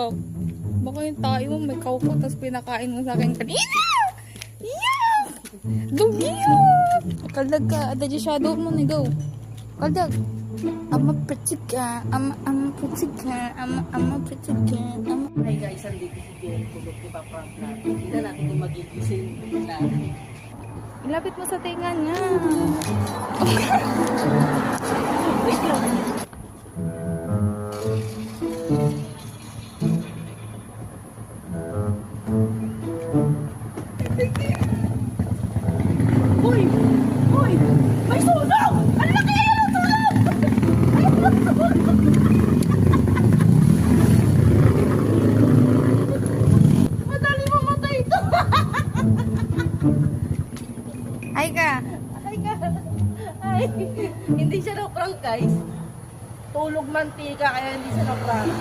anak. Baka yung tayo mo may kaupo tapos pinakain mo sa akin kanina. Yeah! Dumiyo! Kaldag ka. Ada dyan shadow mo na go. Kaldag. Ama pratika. Ama pratika. Ama pratika. Hi guys, andito si Jen. Tulog ni Papa natin. Tignan natin kung magigising na. Ilapit mo sa tinga niya. Wait lang. Hoy! Hoy! May sunog! Ano na kaya yung sunog? Madali mamatay ito! Ay ka. Ay ka! Ay! Hindi siya na-prank guys. Tulog mantika kaya hindi siya na-prank.